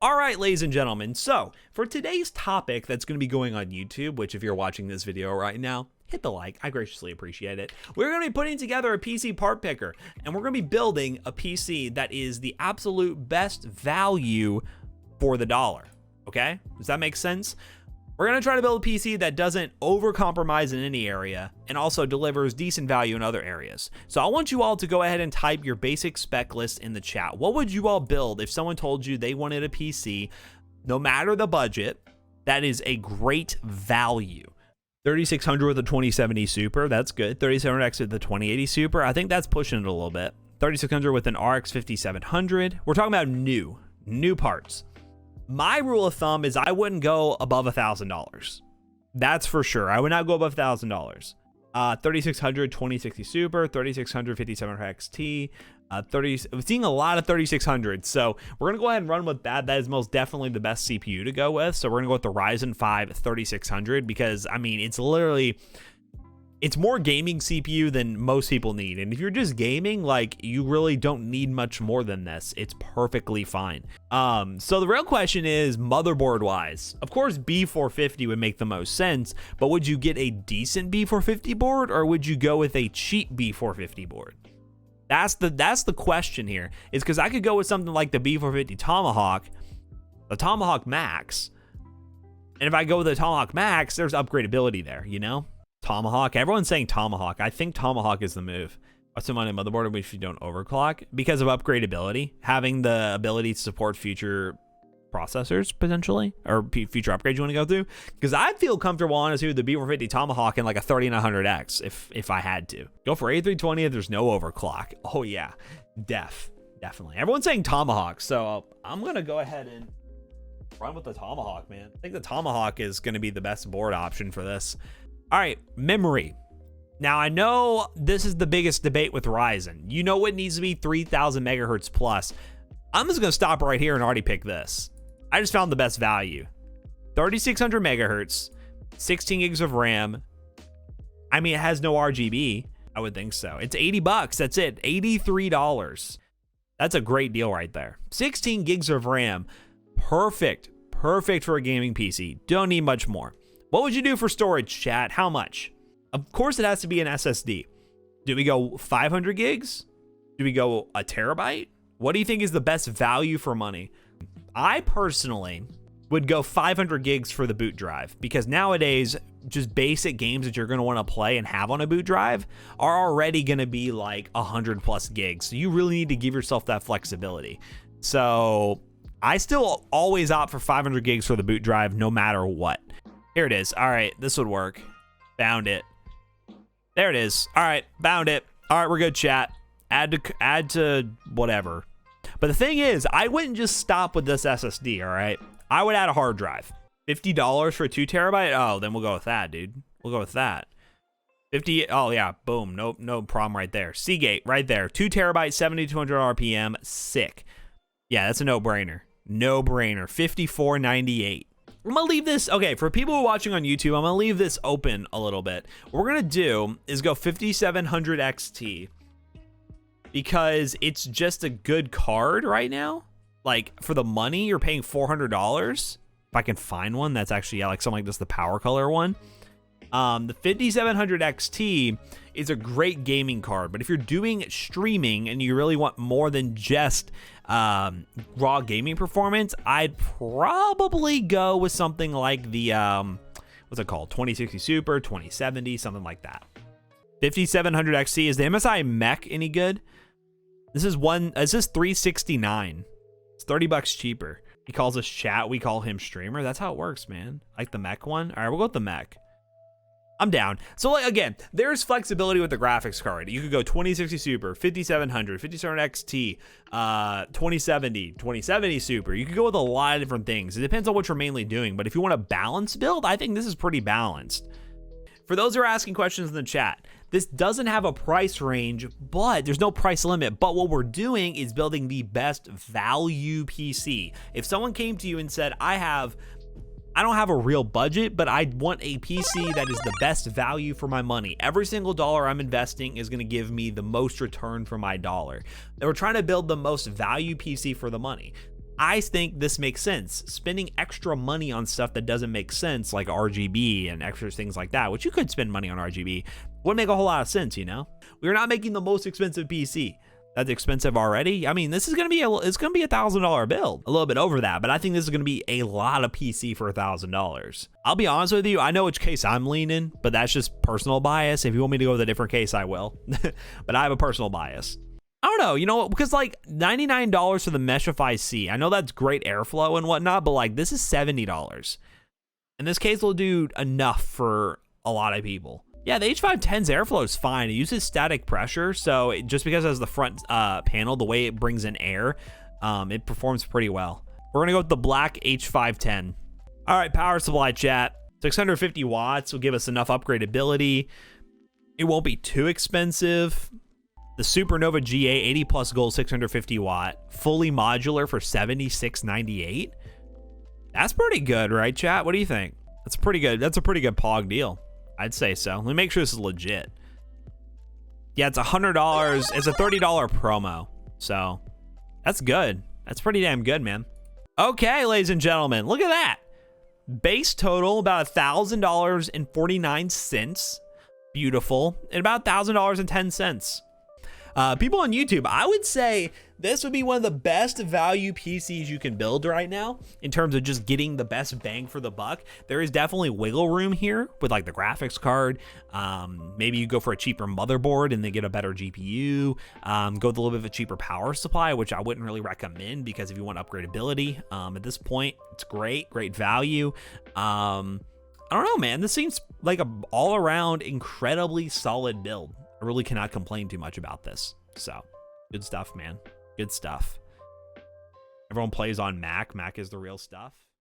All right, ladies and gentlemen, so for today's topic that's going to be going on YouTube, which if you're watching this video right now, hit the like, I graciously appreciate it. We're going to be putting together a PC part picker, and we're going to be building a PC that is the absolute best value for the dollar, okay? Does that make sense? We're going to try to build a PC that doesn't over-compromise in any area and also delivers decent value in other areas. So I want you all to go ahead and type your basic spec list in the chat. What would you all build if someone told you they wanted a PC, no matter the budget, that is a great value? 3600 with a 2070 Super, that's good. 3700X with the 2080 Super, I think that's pushing it a little bit. 3600 with an RX 5700. We're talking about new parts. My rule of thumb is I wouldn't go above $1,000. That's for sure. I would not go above $1,000. 3600 2060 Super, 3600 5700 XT, I'm seeing a lot of 3600. So we're gonna go ahead and run with that. That is most definitely the best CPU to go with. So we're gonna go with the Ryzen 5 3600 because I mean it's more gaming CPU than most people need. And if you're just gaming, like, you really don't need much more than this. It's perfectly fine. So the real question is motherboard wise. Of course, B450 would make the most sense, but would you get a decent B450 board or would you go with a cheap B450 board? That's the question here. Is because I could go with something like the B450 Tomahawk, the Tomahawk Max. And if I go with the Tomahawk Max, there's upgradability there, you know? Tomahawk. Everyone's saying Tomahawk. I think Tomahawk is the move. What's in my motherboard if you don't overclock? Because of upgradability, having the ability to support future processors potentially, or future upgrades you want to go through. Because I feel comfortable, honestly, with the B450 Tomahawk in like a 3900X if I had to. Go for A320 if there's no overclock. Oh yeah, definitely. Everyone's saying Tomahawk, so I'm gonna go ahead and run with the Tomahawk, man. I think the Tomahawk is gonna be the best board option for this. All right, memory. Now, I know this is the biggest debate with Ryzen. You know what needs to be 3000 megahertz plus. I'm just going to stop right here and already pick this. I just found the best value. 3600 megahertz, 16 gigs of RAM. I mean, it has no RGB. I would think so. It's 80 bucks. That's it. $83. That's a great deal right there. 16 gigs of RAM. Perfect for a gaming PC. Don't need much more. What would you do for storage, chat? How much? Of course, it has to be an SSD. Do we go 500 gigs? Do we go a terabyte? What do you think is the best value for money? I personally would go 500 gigs for the boot drive because nowadays, just basic games that you're going to want to play and have on a boot drive are already going to be like 100 plus gigs. So you really need to give yourself that flexibility. So I still always opt for 500 gigs for the boot drive no matter what. Here it is. All right, this would work. Found it. There it is. All right, found it. All right, we're good, chat. Add to whatever. But the thing is, I wouldn't just stop with this SSD, all right? I would add a hard drive. $50 for a 2 terabyte? Oh, then we'll go with that, dude. We'll go with that. 50, oh yeah, boom. No problem right there. Seagate right there. 2 terabyte, 7200 RPM, sick. Yeah, that's a no-brainer. No-brainer. $54.98. I'm gonna leave this, okay, for people who are watching on YouTube, I'm gonna leave this open a little bit. What we're gonna do is go 5700 XT because it's just a good card right now. Like, for the money, you're paying $400. If I can find one that's actually, yeah, like something like this, the power color one. The 5700 XT is a great gaming card, but if you're doing streaming and you really want more than just raw gaming performance, I'd probably go with something like the what's it called, 2060 Super, 2070, something like that. 5700 XT. Is the MSI mech any good? This is 369. It's 30 bucks cheaper. He calls us chat, we call him streamer. That's how it works, man. Like the mech one. All right, we'll go with the mech. I'm down. So, like, again, there's flexibility with the graphics card. You could go 2060 Super, 5700, 5700 XT, 2070 Super. You could go with a lot of different things. It depends on what you're mainly doing. But if you want a balanced build, I think this is pretty balanced. For those who are asking questions in the chat, this doesn't have a price range, but there's no price limit. But what we're doing is building the best value PC. If someone came to you and said, I don't have a real budget, but I want a PC that is the best value for my money. Every single dollar I'm investing is going to give me the most return for my dollar. We're trying to build the most value PC for the money. I think this makes sense. Spending extra money on stuff that doesn't make sense, like RGB and extra things like that, which you could spend money on RGB, wouldn't make a whole lot of sense, you know? We're not making the most expensive PC. That's expensive already. I mean, this is gonna be it's gonna be $1,000 build, a little bit over that, but I think this is gonna be a lot of PC for $1,000. I'll be honest with you, I know which case I'm leaning, but that's just personal bias. If you want me to go with a different case, I will. But I have a personal bias. I don't know, you know, because like $99 for the Meshify C. I know that's great airflow and whatnot, but like this is $70. And this case will do enough for a lot of people. Yeah, the H510's airflow is fine. It uses static pressure, so just because it has the front panel, the way it brings in air, it performs pretty well. We're gonna go with the black H510. All right, power supply chat. 650 watts will give us enough upgradability. It won't be too expensive. The Supernova GA 80 plus gold 650 watt, fully modular for $76.98. That's pretty good, right, chat? What do you think? That's pretty good. That's a pretty good POG deal. I'd say so. Let me make sure this is legit. Yeah, it's $100. It's a $30 promo. So that's good. That's pretty damn good, man. Okay, ladies and gentlemen, look at that. Base total about $1,000.49. Beautiful. And about $1,000.10. People on YouTube, I would say this would be one of the best value PCs you can build right now in terms of just getting the best bang for the buck. There is definitely wiggle room here with like the graphics card. Maybe you go for a cheaper motherboard and then get a better GPU. Go with a little bit of a cheaper power supply, which I wouldn't really recommend because if you want upgradability, at this point, it's great value. I don't know, man. This seems like a all around incredibly solid build. I really cannot complain too much about this. So good stuff, man. Good stuff. Everyone plays on Mac. Mac is the real stuff.